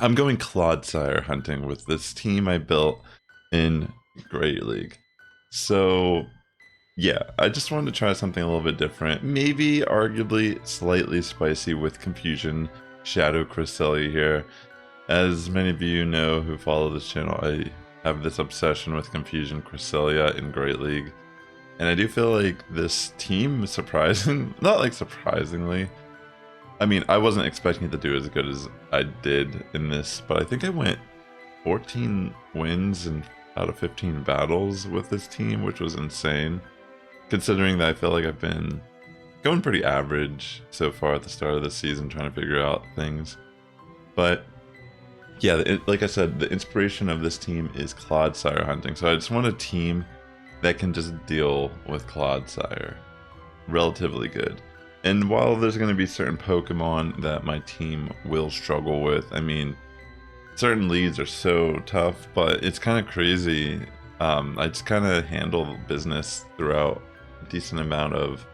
I'm going Clodsire hunting with this team I built in Great League. So yeah, I just wanted to try something a little bit different. Maybe arguably slightly spicy with Confusion Shadow Cresselia here. As many of you know who follow this channel, I have this obsession with Confusion Cresselia in Great League. And I do feel like this team is surprising, not like surprisingly. I mean, I wasn't expecting it to do as good as I did in this, but I think I went 14 wins and out of 15 battles with this team, which was insane. Considering that I feel like I've been going pretty average so far at the start of the season trying to figure out things. But yeah, like I said, the inspiration of this team is Clodsire hunting. So I just want a team that can just deal with Clodsire relatively good. And while there's going to be certain Pokemon that my team will struggle with, I mean, certain leads are so tough, but it's kind of crazy. I just kind of handle business throughout a decent amount of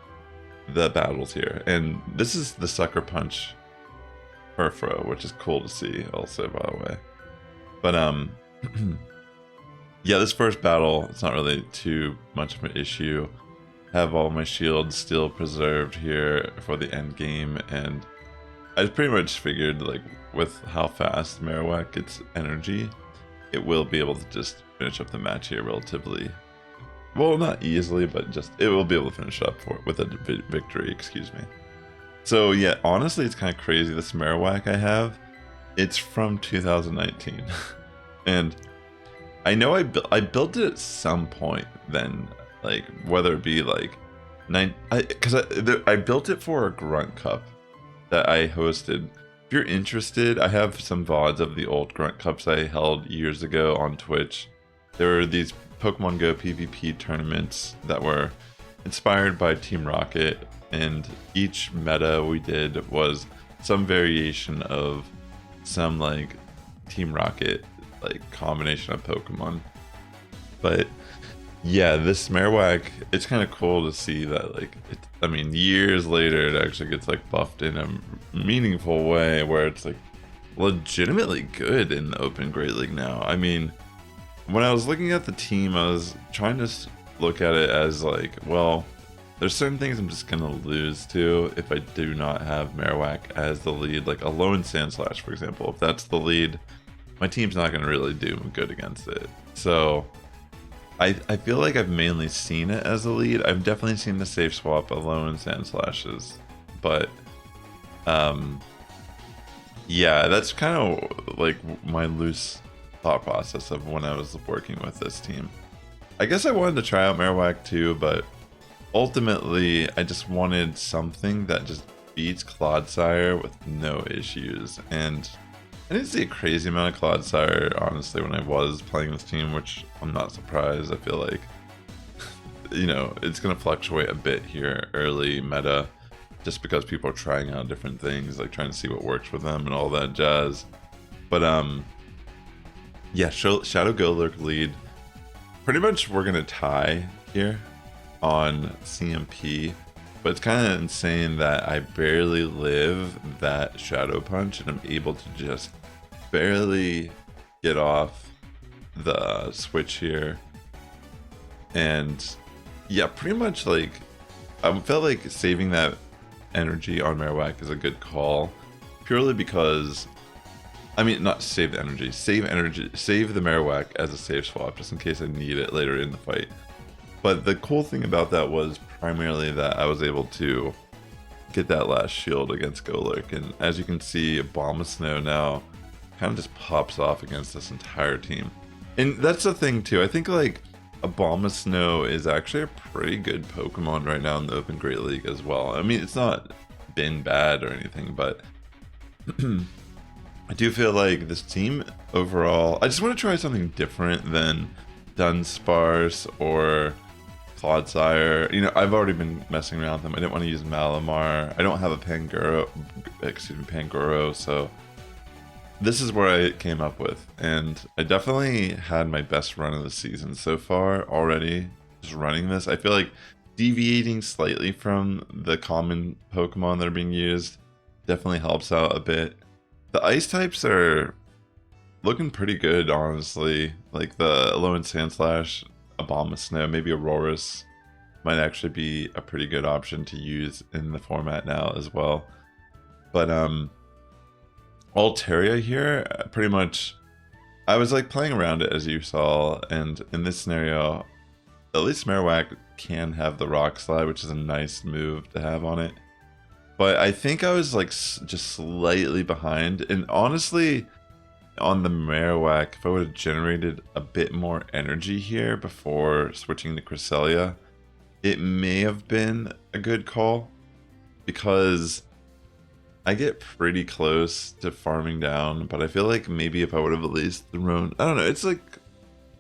the battles here. And this is the Sucker Punch Furfro, which is cool to see also, by the way. But yeah, this first battle, it's not really too much of an issue. Have all my shields still preserved here for the end game, and I pretty much figured, like, with how fast Marowak gets energy, it will be able to just finish up the match here relatively, well, not easily, but just it will be able to finish up with a victory, excuse me. So yeah, honestly, it's kind of crazy. This Marowak I have, it's from 2019, and I know I built it at some point then, like whether it be like because I built it for a Grunt Cup that I hosted. If you're interested, I have some VODs of the old Grunt Cups I held years ago on Twitch. There were these Pokemon Go PvP tournaments that were inspired by Team Rocket, and each meta we did was some variation of some like Team Rocket like combination of Pokemon. But yeah, this Marowak, it's kind of cool to see that, like, I mean, years later, it actually gets, like, buffed in a meaningful way where it's, like, legitimately good in the Open Great League now. I mean, when I was looking at the team, I was trying to look at it as, like, well, there's certain things I'm just going to lose to if I do not have Marowak as the lead. Like, a Lone Sandslash, for example. If that's the lead, my team's not going to really do good against it. So I feel like I've mainly seen it as a lead. I've definitely seen the safe swap alone in Sandslashes, but yeah, that's kind of like my loose thought process of when I was working with this team. I guess I wanted to try out Marowak too, but ultimately I just wanted something that just beats Clodsire with no issues, and I didn't see a crazy amount of Clodsire, honestly, when I was playing this team, which I'm not surprised. I feel like, you know, it's going to fluctuate a bit here early meta, just because people are trying out different things, like trying to see what works for them and all that jazz. But, yeah, Shadow Golurk lead. Pretty much we're going to tie here on CMP. But it's kind of insane that I barely live that Shadow Punch and I'm able to just barely get off the switch here. And yeah, pretty much like I felt like saving that energy on Marowak is a good call, purely because, I mean, not save the energy, save the Marowak as a safe swap just in case I need it later in the fight. But the cool thing about that was primarily that I was able to get that last shield against Golurk, and as you can see, Abomasnow now kind of just pops off against this entire team. And that's the thing too, I think like Abomasnow is actually a pretty good Pokemon right now in the Open Great League as well. I mean, it's not been bad or anything, but I do feel like this team overall, I just want to try something different than Dunsparce or Clodsire. You know, I've already been messing around with them. I didn't want to use Malamar. I don't have a Pangoro, so this is where I came up with. And I definitely had my best run of the season so far already, just running this. I feel like deviating slightly from the common Pokemon that are being used definitely helps out a bit. The ice types are looking pretty good, honestly. Like the Alolan Sandslash, Abomasnow, maybe Auroras might actually be a pretty good option to use in the format now as well. But Altaria here, pretty much, I was like playing around it as you saw, and in this scenario, at least Marowak can have the Rock Slide, which is a nice move to have on it. But I think I was like just slightly behind, and honestly, on the Marowak, if I would have generated a bit more energy here before switching to Cresselia, it may have been a good call, because I get pretty close to farming down, but I feel like maybe if I would have at least thrown, I don't know, it's like,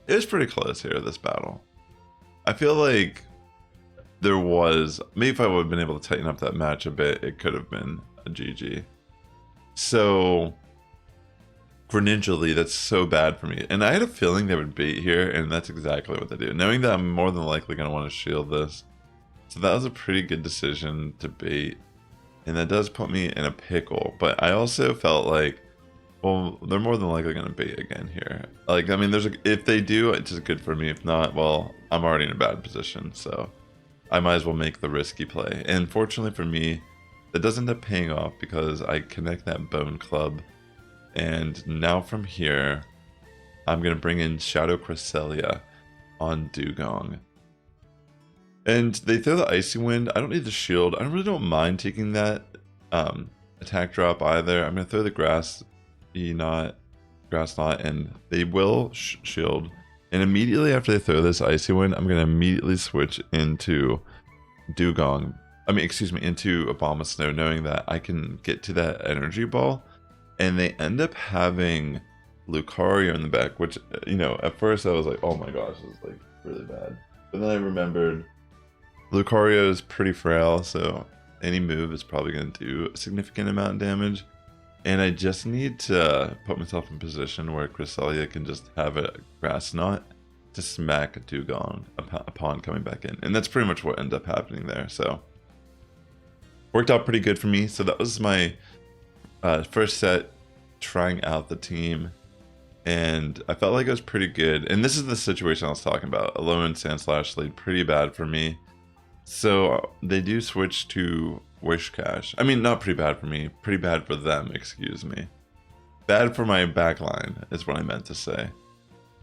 it was pretty close here, this battle. I feel like there was, maybe if I would have been able to tighten up that match a bit, it could have been a GG. So, for Ninja Lee, that's so bad for me. And I had a feeling they would bait here, and that's exactly what they do. Knowing that I'm more than likely going to want to shield this. So that was a pretty good decision to bait. And that does put me in a pickle. But I also felt like, well, they're more than likely going to bait again here. Like, I mean, if they do, it's just good for me. If not, well, I'm already in a bad position. So I might as well make the risky play. And fortunately for me, that does end up paying off because I connect that Bone Club. And now from here, I'm going to bring in Shadow Cresselia on Dugong. And they throw the Icy Wind. I don't need the shield. I really don't mind taking that attack drop either. I'm going to throw the Grass Knot, and they will shield. And immediately after they throw this Icy Wind, I'm going to immediately switch into Dugong. I mean, excuse me, into Abomasnow, knowing that I can get to that Energy Ball. And they end up having Lucario in the back, which, you know, at first I was like, oh my gosh, this is like really bad. But then I remembered Lucario is pretty frail, so any move is probably going to do a significant amount of damage. And I just need to put myself in position where Cresselia can just have a Grass Knot to smack Dugong upon coming back in. And that's pretty much what ended up happening there. So worked out pretty good for me. So that was my first set trying out the team. And I felt like it was pretty good. And this is the situation I was talking about. Alolan Sandslash laid pretty bad for me. So they do switch to Wishcash. I mean, not pretty bad for me. Pretty bad for them, excuse me. Bad for my backline is what I meant to say.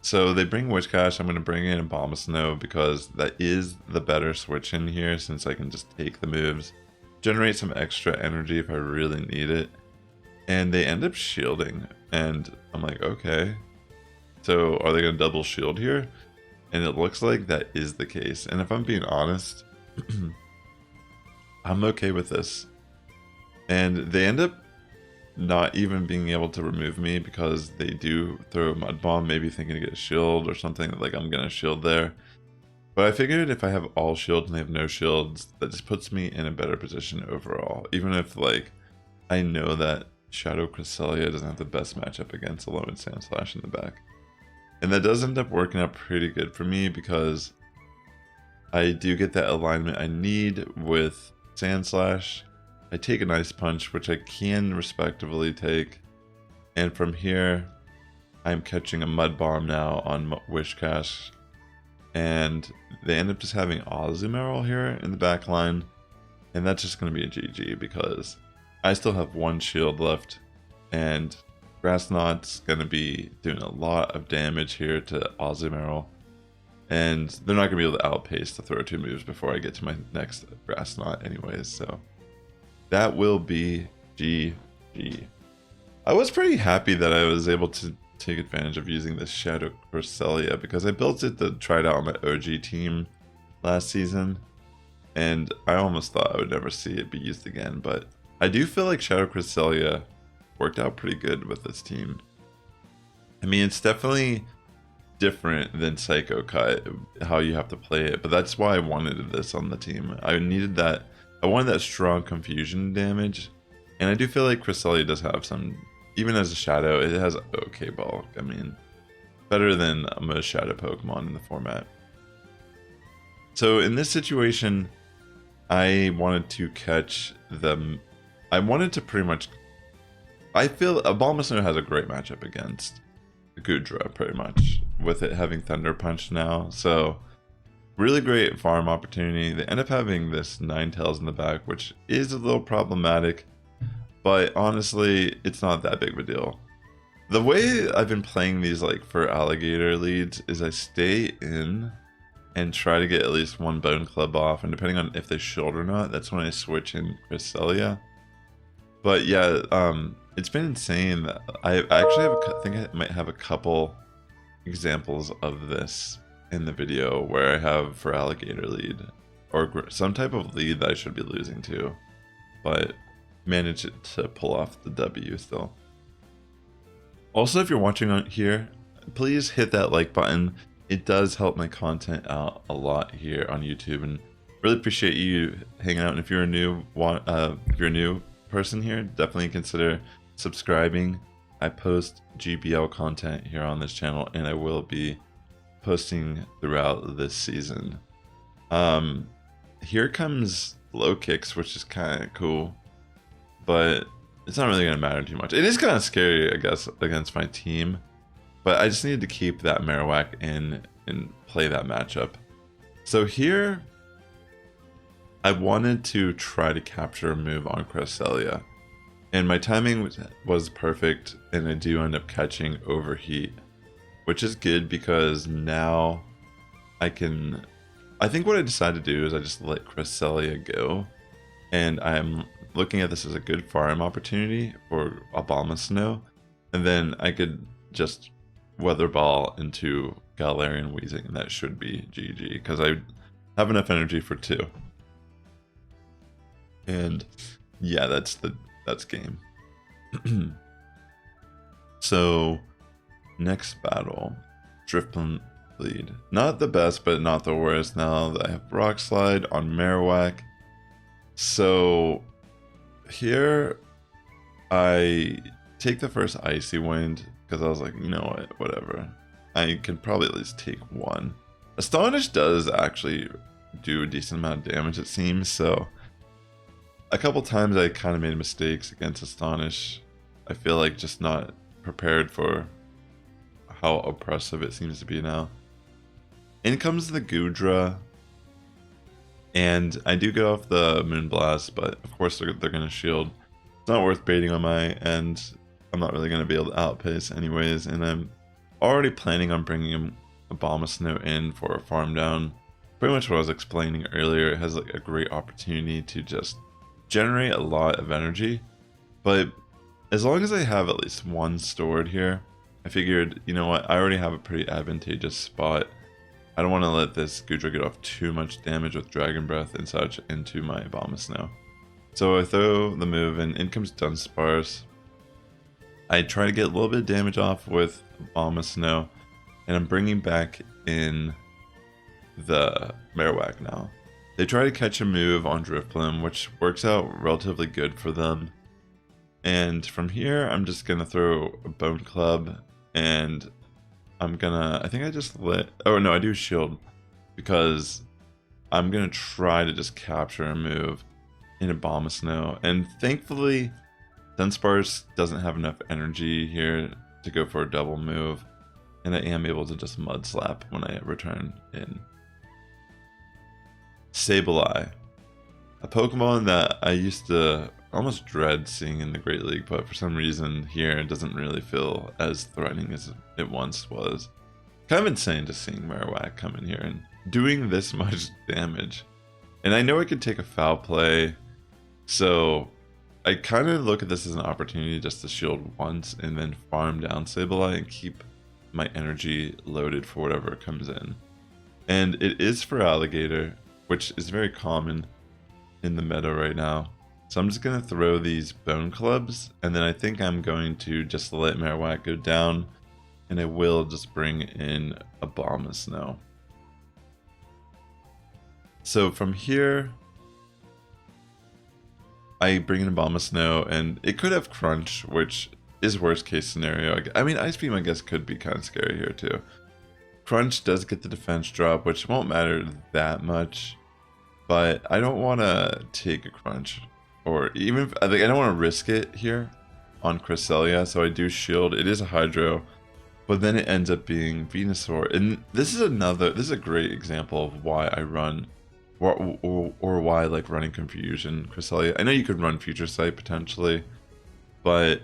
So they bring Wishcash. I'm going to bring in Abomasnow because that is the better switch in here, since I can just take the moves, generate some extra energy if I really need it. And they end up shielding. And I'm like, okay. So are they going to double shield here? And it looks like that is the case. And if I'm being honest, I'm okay with this. And they end up not even being able to remove me because they do throw a Mud Bomb, maybe thinking to get a shield or something, like I'm gonna shield there. But I figured if I have all shields and they have no shields, that just puts me in a better position overall. Even if, like, I know that Shadow Cresselia doesn't have the best matchup against Alolan Sandslash in the back. And that does end up working out pretty good for me because I do get that alignment I need with Sandslash. I take an Ice Punch, which I can respectively take. And from here, I'm catching a Mud Bomb now on Wishcash. And they end up just having Azumarill here in the back line. And that's just going to be a GG because I still have one shield left. And Grass Knot's going to be doing a lot of damage here to Azumarill. And they're not going to be able to outpace the throw two moves before I get to my next Grass Knot anyways. So that will be GG. I was pretty happy that I was able to take advantage of using this Shadow Cresselia because I built it to try it out on my OG team last season. And I almost thought I would never see it be used again. But I do feel like Shadow Cresselia worked out pretty good with this team. I mean, it's definitely different than Psycho Cut, how you have to play it, but that's why I wanted this on the team. I needed that. I wanted that strong confusion damage, and I do feel like Cresselia does have some, even as a shadow, it has okay bulk. I mean, better than most shadow Pokemon in the format. So in this situation, I wanted to catch them. I wanted to pretty much, I feel Abomasnow has a great matchup against Goodra pretty much, with it having Thunder Punch now. So really great farm opportunity. They end up having this Ninetales in the back, which is a little problematic, but honestly, it's not that big of a deal. The way I've been playing these like for alligator leads is I stay in and try to get at least one Bone Club off, and depending on if they shield or not, that's when I switch in Cresselia. But yeah, it's been insane. I actually have I think I might have a couple examples of this in the video where I have for alligator lead or some type of lead that I should be losing to, but managed to pull off the W still. Also, if you're watching on here, please hit that like button. It does help my content out a lot here on YouTube, and really appreciate you hanging out. And if you're a new person here, definitely consider subscribing. I post GBL content here on this channel, and I will be posting throughout this season. Here comes low kicks, which is kind of cool, but it's not really going to matter too much. It is kind of scary, I guess, against my team, but I just needed to keep that Marowak in and play that matchup. So here, I wanted to try to capture a move on Cresselia, and my timing was perfect, and I do end up catching Overheat, which is good because now I think what I decided to do is I just let Cresselia go, and I'm looking at this as a good farm opportunity for Abomasnow, and then I could just Weather Ball into Galarian Weezing, and that should be GG because I have enough energy for 2. And yeah, that's game. So next battle, Drifblim lead. Not the best, but not the worst now that I have Rock Slide on Marowak. So here I take the first Icy Wind because I was like, you know what, whatever. I could probably at least take one. Astonish does actually do a decent amount of damage, it seems, so a couple times I kind of made mistakes against Astonish. I feel like just not prepared for how oppressive it seems to be now. In comes the Goodra, and I do get off the Moonblast, but of course they're going to shield. It's not worth baiting on my end. I'm not really going to be able to outpace anyways, and I'm already planning on bringing Abomasnow in for a farm down. Pretty much what I was explaining earlier. It has like a great opportunity to just generate a lot of energy, but as long as I have at least one stored here, I figured, you know what, I already have a pretty advantageous spot. I don't want to let this Goodra get off too much damage with Dragon Breath and such into my Abomasnow. So I throw the move, and in comes Dunsparce. I try to get a little bit of damage off with Abomasnow, and I'm bringing back in the Marowak now. They try to catch a move on Drifblim, which works out relatively good for them. And from here, I'm just going to throw a Bone Club, and I'm gonna, I think I just oh no, I do shield, because I'm gonna try to just capture a move in Abomasnow. And thankfully, Dunsparce doesn't have enough energy here to go for a double move, and I am able to just Mud Slap when I return in. Sableye, a Pokemon that I used to almost dread seeing in the Great League, but for some reason here it doesn't really feel as threatening as it once was. Kind of insane just seeing Marowak come in here and doing this much damage. And I know I could take a foul play, so I kind of look at this as an opportunity just to shield once and then farm down Sableye and keep my energy loaded for whatever comes in. And it is for Alligator, which is very common in the meta right now. So I'm just going to throw these Bone Clubs, and then I think I'm going to just let Marowak go down, and I will just bring in Abomasnow. So from here, I bring in Abomasnow, and it could have Crunch, which is worst case scenario. I mean, Ice Beam I guess could be kind of scary here too. Crunch does get the defense drop, which won't matter that much, but I don't want to take a Crunch. Or even if, I don't want to risk it here on Cresselia, so I do shield. It is a Hydro, but then it ends up being Venusaur. And this is a great example of why I run, or why I like running Confusion Cresselia. I know you could run Future Sight potentially, but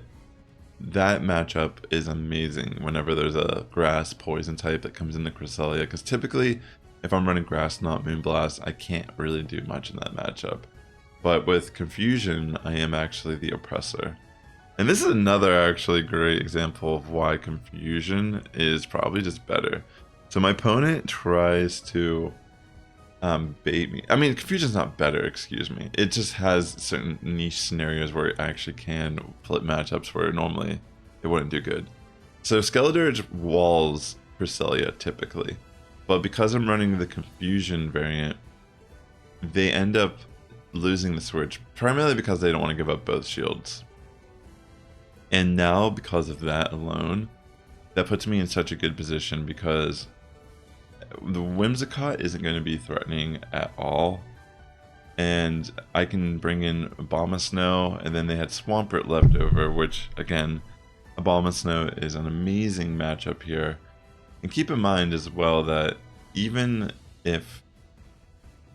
that matchup is amazing whenever there's a grass poison type that comes into Cresselia, because typically if I'm running grass, not Moonblast, I can't really do much in that matchup. But with Confusion, I am actually the oppressor. And this is another actually great example of why Confusion is probably just better. So my opponent tries to bait me. I mean, Confusion's not better, excuse me. It just has certain niche scenarios where it actually can flip matchups where normally it wouldn't do good. So Cladire walls Cresselia typically, but because I'm running the Confusion variant, they end up losing the switch, primarily because they don't want to give up both shields. And now, because of that alone, that puts me in such a good position, because the Whimsicott isn't going to be threatening at all. And I can bring in Abomasnow, and then they had Swampert left over, which, again, Abomasnow is an amazing matchup here. And keep in mind as well that even if,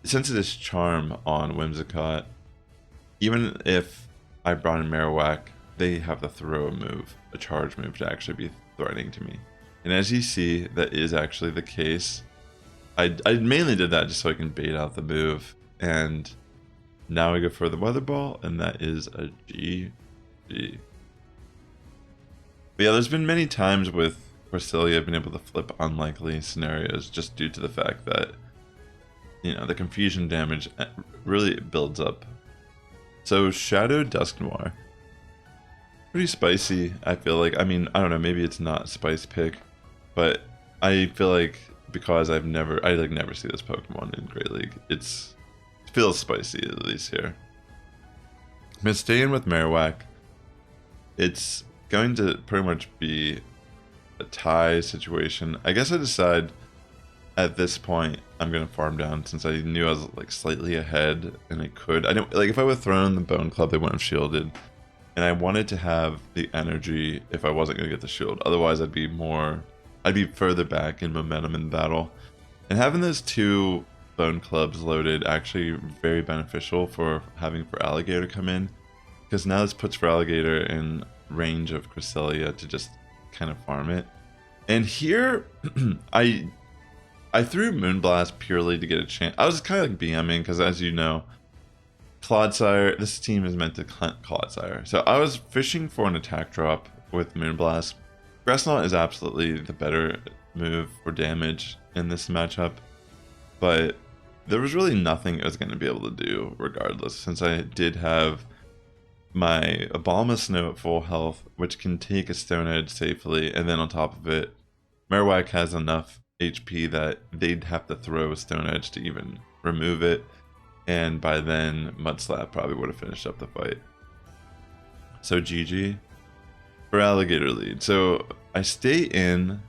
since it is Charm on Whimsicott, even if I brought in Marowak, they have to throw a move, a charge move, to actually be threatening to me. And as you see, that is actually the case. I mainly did that just so I can bait out the move. And now I go for the Weather Ball, and that is a GG. But yeah, there's been many times with Cresselia I've been able to flip unlikely scenarios just due to the fact that, you know, the Confusion damage really builds up. So Shadow Dusknoir, pretty spicy, I feel like. I mean, I don't know, maybe it's not a spice pick, but I feel like because I never see this Pokemon in Great League, it feels spicy at least here. I'm gonna stay in with Marowak. It's going to pretty much be a tie situation. I guess I decide at this point I'm gonna farm down, since I knew I was like slightly ahead and I could. I don't like, if I would have thrown the Bone Club, they wouldn't have shielded. And I wanted to have the energy if I wasn't going to get the shield. Otherwise, I'd be further back in momentum in battle. And having those two Bone Clubs loaded actually very beneficial for having for Alligator come in, because now this puts for Alligator in range of Cresselia to just kind of farm it. And here, I threw Moonblast purely to get a chance. I was kind of like BMing, because as you know, Clodsire, this team is meant to hunt Clodsire. So I was fishing for an attack drop with Moonblast. Grassnot is absolutely the better move for damage in this matchup, but there was really nothing I was going to be able to do regardless, since I did have my Abomasnow at full health, which can take a Stone Edge safely, and then on top of it, Marowak has enough HP that they'd have to throw a Stone Edge to even remove it. And by then, Mudslap probably would have finished up the fight. So GG for Alligator lead. So I stay in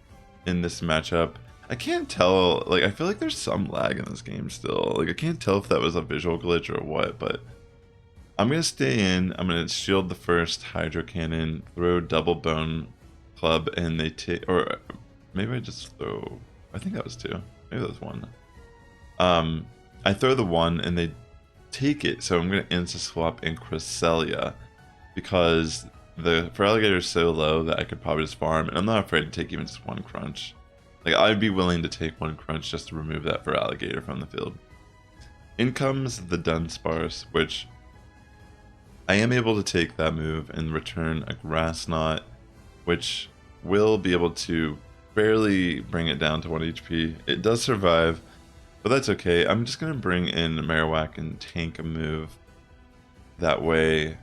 this matchup. I can't tell, like, I feel like there's some lag in this game still. Like, I can't tell if that was a visual glitch or what, but I'm going to stay in. I'm going to shield the first Hydro Cannon, throw double Bone Club, and they take, or maybe I just throw, I think that was two. Maybe that was one. I throw the one and they take it, so I'm going to insta-swap in Cresselia, because the Alligator is so low that I could probably just farm, and I'm not afraid to take even just one crunch. Like, I'd be willing to take one crunch just to remove that for Alligator from the field. In comes the Dunsparce, which I am able to take that move and return a Grass Knot, which will be able to barely bring it down to 1 HP. It does survive, but that's okay. I'm just going to bring in Marowak and tank a move. That way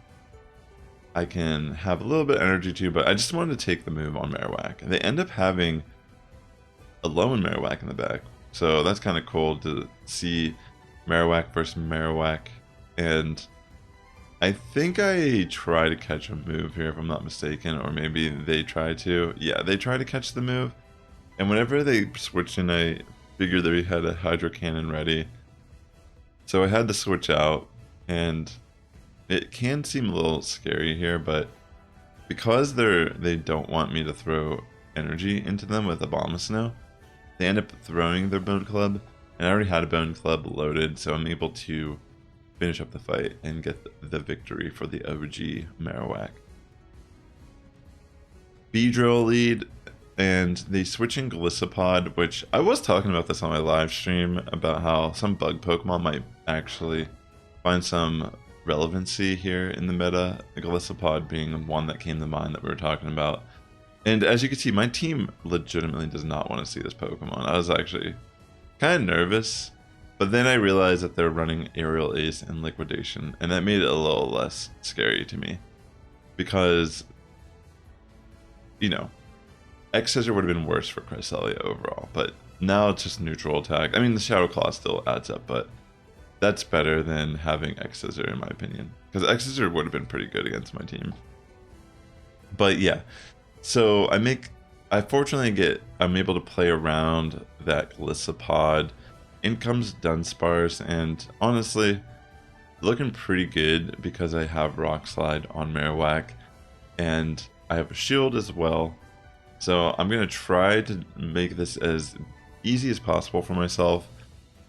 I can have a little bit of energy too, but I just wanted to take the move on Marowak. They end up having a lone Marowak in the back, so that's kind of cool to see Marowak versus Marowak. And I think I try to catch a move here if I'm not mistaken, or maybe they try to. Yeah, they try to catch the move. And whenever they switched in, I figured they had a Hydro Cannon ready. So I had to switch out, and it can seem a little scary here, but because they don't want me to throw energy into them with Abomasnow, they end up throwing their Bone Club, and I already had a Bone Club loaded, so I'm able to finish up the fight and get the victory for the OG Marowak. Beedrill lead, and they switch in Golisopod, which I was talking about this on my live stream, about how some bug Pokemon might actually find some relevancy here in the meta, the Golisopod being one that came to mind that we were talking about. And as you can see, my team legitimately does not want to see this Pokemon. I was actually kind of nervous, but then I realized that they're running Aerial Ace and Liquidation, and that made it a little less scary to me. Because, you know, X-Scissor would have been worse for Cresselia overall, but now it's just neutral attack. I mean, the Shadow Claw still adds up, but that's better than having X-Scissor in my opinion. Because X-Scissor would have been pretty good against my team. But yeah. So I'm able to play around that Golisopod. In comes Dunsparce, and honestly, looking pretty good because I have Rock Slide on Marowak, and I have a shield as well. So I'm gonna try to make this as easy as possible for myself,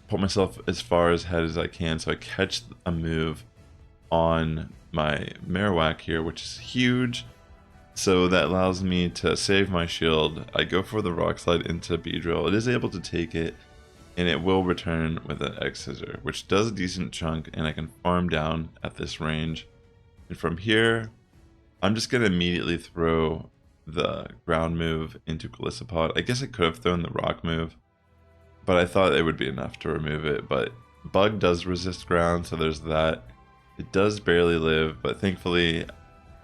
put myself as far ahead as I can, so I catch a move on my Marowak here, which is huge. So that allows me to save my shield. I go for the Rock Slide into Beedrill. It is able to take it, and it will return with an X-Scissor, which does a decent chunk, and I can farm down at this range. And from here, I'm just going to immediately throw the ground move into Golisopod. I guess I could have thrown the rock move, but I thought it would be enough to remove it. But Bug does resist ground, so there's that. It does barely live, but thankfully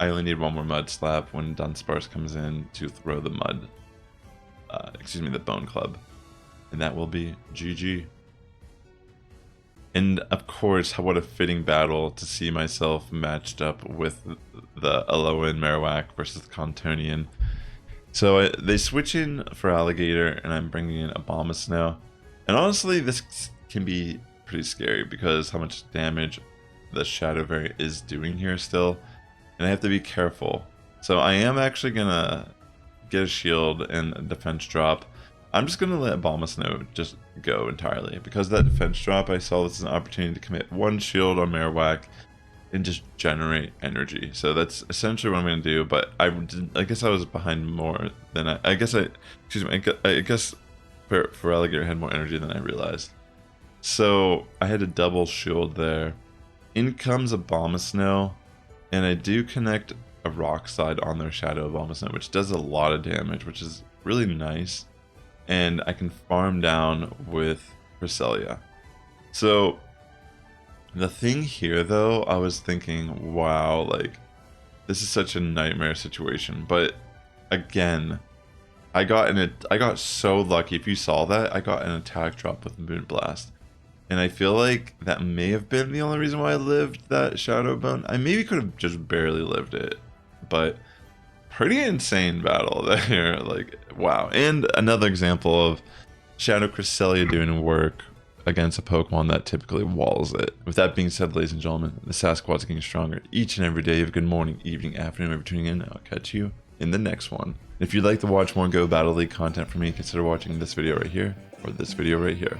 I only need one more Mud Slap when Dunsparce comes in to throw the the Bone Club. And that will be GG. And of course, what a fitting battle to see myself matched up with the Alolan Marowak versus the Contonian. So they switch in for Alligator, and I'm bringing in Abomasnow. And honestly, this can be pretty scary because how much damage the Shadow variant is doing here still. And I have to be careful. So I am actually gonna get a shield and a defense drop. I'm just gonna let Abomasnow just go entirely because that defense drop, I saw this as an opportunity to commit one shield on Marowak and just generate energy. So that's essentially what I'm gonna do. But I guess I was behind more than I guess for Alligator had more energy than I realized. So I had a double shield there. In comes Abomasnow. And I do connect a Rock Slide on their Shadow Abomasnow, which does a lot of damage, which is really nice. And I can farm down with Cresselia. So the thing here, though, I was thinking, wow, like this is such a nightmare situation. But again, I got so lucky. If you saw that, I got an attack drop with Moonblast. And I feel like that may have been the only reason why I lived that Shadow Bone. I maybe could have just barely lived it, but pretty insane battle there. Like, wow. And another example of Shadow Cresselia doing work against a Pokemon that typically walls it. With that being said, ladies and gentlemen, the Sass Squad's getting stronger each and every day. You have a good morning, evening, afternoon, whenever you're tuning in. I'll catch you in the next one. If you'd like to watch more Go Battle League content from me, consider watching this video right here or this video right here.